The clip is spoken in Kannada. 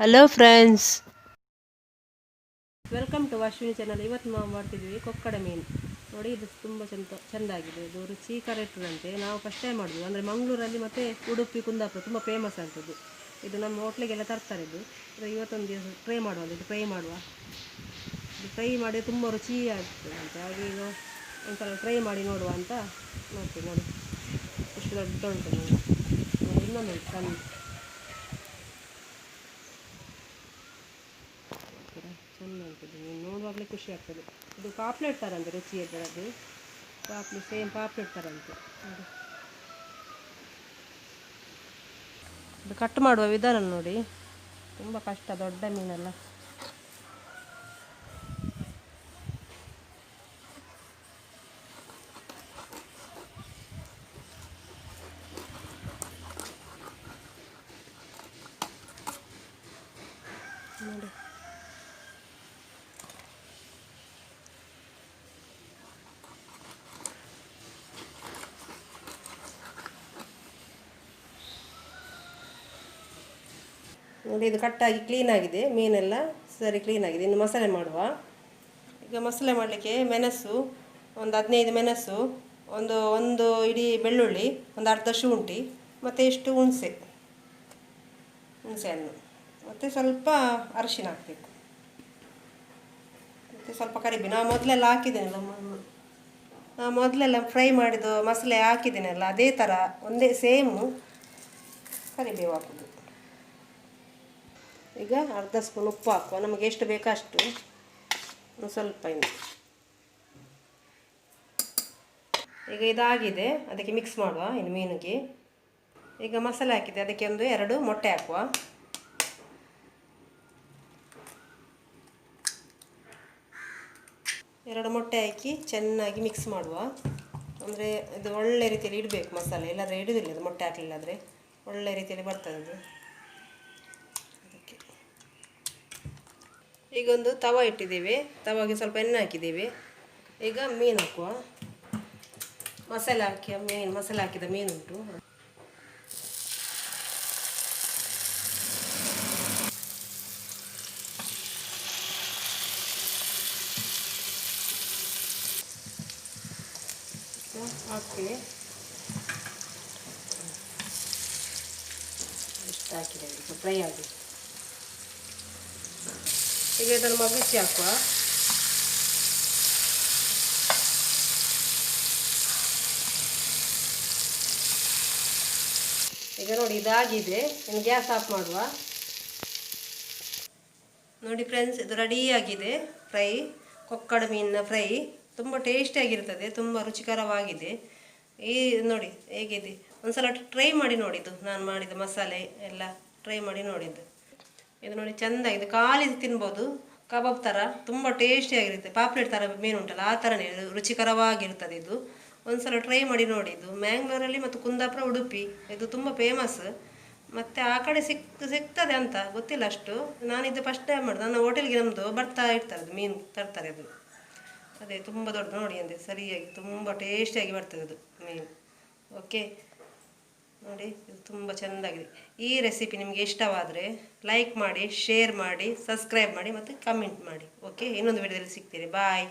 Hello friends, welcome to Ashwini channel. ಇವತ್ತು ನಾವು ಮಾಡ್ತಿದ್ವಿ ಕೊಕ್ಕಡೆ ಮೀನು. ನೋಡಿ, ಇದು ತುಂಬ ಚೆಂದಾಗಿದೆ. ಇದು ರುಚಿ ಇರ್ತದಂತೆ. ನಾವು ಫಸ್ಟ್ ಟೈಮ್ ಮಾಡಿದ್ವಿ. ಅಂದರೆ ಮಂಗಳೂರಲ್ಲಿ ಮತ್ತು ಉಡುಪಿ, ಕುಂದಾಪುರ ತುಂಬ ಫೇಮಸ್ ಆಗ್ತದೆ. ಇದು ನಮ್ಮ ಹೋಟ್ಲಿಗೆಲ್ಲ ತರ್ತಾರೆ. ಇದು ಇವತ್ತೊಂದು ದಿವಸ ಫ್ರೈ ಮಾಡುವ. ಇದು ಫ್ರೈ ಮಾಡಿ ತುಂಬ ರುಚಿ ಆಗ್ತದಂತೆ. ಹಾಗೆ ಈಗ ಒಂದ್ಸಲ ಫ್ರೈ ಮಾಡಿ ನೋಡುವ ಅಂತ ನೋಡ್ತೀವಿ. ನೋಡಿ, ಎಷ್ಟು ದೊಡ್ಡ ಉಂಟು ನೋಡಿ. ಇನ್ನೊಂದು ಉಂಟು ಸಣ್ಣ. ಚೆಂದ ಆಗ್ತದೆ. ನೀವು ನೋಡುವಾಗಲೇ ಖುಷಿ ಆಗ್ತದೆ. ಇದು ಪಾಪ್ಲೆಟ್ ಥರಂತೆ ರುಚಿ ಅದರದ್ದು. ಸೇಮ್ ಪಾಪ್ಲೆಟ್ ಥರಂತೆ. ನೋಡಿ, ಇದು ಕಟ್ ಮಾಡುವ ವಿಧಾನ ನೋಡಿ, ತುಂಬ ಕಷ್ಟ. ದೊಡ್ಡ ಮೀನೆಲ್ಲ ನೋಡಿ. ನೋಡಿ, ಇದು ಕಟ್ಟಾಗಿ ಕ್ಲೀನಾಗಿದೆ. ಮೀನೆಲ್ಲ ಸರಿ ಕ್ಲೀನಾಗಿದೆ. ಇನ್ನು ಮಸಾಲೆ ಮಾಡುವ. ಈಗ ಮಸಾಲೆ ಮಾಡಲಿಕ್ಕೆ ಮೆಣಸು, ಒಂದು 15 ಮೆಣಸು, ಒಂದು ಇಡೀ ಬೆಳ್ಳುಳ್ಳಿ, ಒಂದು ಅರ್ಧ ಶುಂಠಿ, ಮತ್ತು ಇಷ್ಟು ಹುಣಸೆಹಣ್ಣು, ಮತ್ತು ಸ್ವಲ್ಪ ಅರಿಶಿನ ಹಾಕಬೇಕು, ಮತ್ತು ಸ್ವಲ್ಪ ಕರಿಬೇವು. ನಾವು ಮೊದಲೆಲ್ಲ ಹಾಕಿದ್ದೇನಲ್ಲ, ನಾವು ಮೊದಲೆಲ್ಲ ಫ್ರೈ ಮಾಡಿದ್ದು ಮಸಾಲೆ ಹಾಕಿದ್ದೇನಲ್ಲ, ಅದೇ ಥರ ಒಂದೇ ಸೇಮು ಕರಿಬೇವು ಹಾಕೋದು. ಈಗ ಅರ್ಧ ಸ್ಪೂನ್ ಉಪ್ಪು ಹಾಕುವ, ನಮಗೆ ಎಷ್ಟು ಬೇಕಷ್ಟು. ಸ್ವಲ್ಪ ಇನ್ನು ಈಗ ಇದಾಗಿದೆ, ಅದಕ್ಕೆ ಮಿಕ್ಸ್ ಮಾಡುವ. ಇನ್ನು ಮೀನಿಗೆ ಈಗ ಮಸಾಲೆ ಹಾಕಿದೆ, ಅದಕ್ಕೆ 2 ಮೊಟ್ಟೆ ಹಾಕುವ. ಎರಡು ಮೊಟ್ಟೆ ಹಾಕಿ ಚೆನ್ನಾಗಿ ಮಿಕ್ಸ್ ಮಾಡುವ. ಅಂದರೆ ಇದು ಒಳ್ಳೆ ರೀತಿಯಲ್ಲಿ ಇಡಬೇಕು ಮಸಾಲೆ, ಇಲ್ಲಾಂದರೆ ಇಡುವುದಿಲ್ಲ. ಅದು ಮೊಟ್ಟೆ ಹಾಕಲಿಲ್ಲ ಆದರೆ ಒಳ್ಳೆ ರೀತಿಯಲ್ಲಿ ಬರ್ತದೆ ಅದು. ಈಗ ಒಂದು ತವ ಇಟ್ಟಿದ್ದೇವೆ. ತವಾಗೆ ಸ್ವಲ್ಪ ಎಣ್ಣೆ ಹಾಕಿದ್ದೇವೆ. ಈಗ ಮೀನು ಹಾಕುವ. ಮಸಾಲೆ ಹಾಕಿದ ಮೀನುಂಟು. ಹಾಕ್ತೀನಿ. ಇಷ್ಟು ಹಾಕಿದ್ದೇವೆ. ಸ್ವಲ್ಪ ಫ್ರೈ ಆಗಿ ಈಗ ಇದನ್ನು ಮಗುಚಿ ಹಾಕುವ. ಈಗ ನೋಡಿ, ಇದಾಗಿದೆ. ಇನ್ನು ಗ್ಯಾಸ್ ಆಫ್ ಮಾಡುವ. ನೋಡಿ ಫ್ರೆಂಡ್ಸ್, ಇದು ರೆಡಿಯಾಗಿದೆ ಫ್ರೈ. ಕೊಕ್ಕಡ ಮೀನಿನ ಫ್ರೈ ತುಂಬ ಟೇಸ್ಟಿಯಾಗಿರ್ತದೆ, ತುಂಬ ರುಚಿಕರವಾಗಿದೆ. ನೋಡಿ ಹೇಗಿದೆ. ಒಂದ್ಸಲ ಟ್ರೈ ಮಾಡಿ ನೋಡಿದ್ದು. ನಾನು ಮಾಡಿದ ಮಸಾಲೆ ಎಲ್ಲ ಟ್ರೈ ಮಾಡಿ ನೋಡಿದ್ದು. ಇದು ನೋಡಿ, ಚೆಂದಾಗಿದೆ. ಖಾಲಿ ತಿನ್ಬೋದು. ಕಬಾಬ್ ಥರ ತುಂಬ ಟೇಸ್ಟಿಯಾಗಿರುತ್ತೆ. ಪಾಪ್ಲೆಟ್ ಥರ ಮೀನು ಉಂಟಲ್ಲ, ಆ ಥರನೇ ರುಚಿಕರವಾಗಿರ್ತದೆ ಇದು. ಒಂದ್ಸಲ ಟ್ರೈ ಮಾಡಿ ನೋಡಿ. ಇದು ಮ್ಯಾಂಗ್ಳೂರಲ್ಲಿ ಮತ್ತು ಕುಂದಾಪುರ, ಉಡುಪಿ ಇದು ತುಂಬ ಫೇಮಸ್. ಮತ್ತು ಆ ಕಡೆ ಸಿಗ್ತದೆ ಅಂತ ಗೊತ್ತಿಲ್ಲ ಅಷ್ಟು. ನಾನಿದ್ದು ಫಸ್ಟ್ ಟೈಮ್ ಮಾಡಿದೆ. ನನ್ನ ಹೋಟೆಲ್ಗೆ ನಮ್ಮದು ಬರ್ತಾ ಇರ್ತಾರೆ, ಅದು ಮೀನು ತರ್ತಾರೆ. ಅದು ಅದೇ ತುಂಬ ದೊಡ್ಡ ನೋಡಿ, ಅಂದರೆ ಸರಿಯಾಗಿ ತುಂಬ ಟೇಸ್ಟಿಯಾಗಿ ಬರ್ತದೆ ಅದು ಮೀನು. ಓಕೆ ನೋಡಿ, ಇದು ತುಂಬ ಚೆಂದಾಗಿದೆ. ಈ ರೆಸಿಪಿ ನಿಮಗೆ ಇಷ್ಟವಾದರೆ ಲೈಕ್ ಮಾಡಿ, ಶೇರ್ ಮಾಡಿ, ಸಬ್ಸ್ಕ್ರೈಬ್ ಮಾಡಿ ಮತ್ತು ಕಮೆಂಟ್ ಮಾಡಿ. ಓಕೆ, ಇನ್ನೊಂದು ವಿಡಿಯೋದಲ್ಲಿ ಸಿಗ್ತೀರಿ. ಬಾಯ್.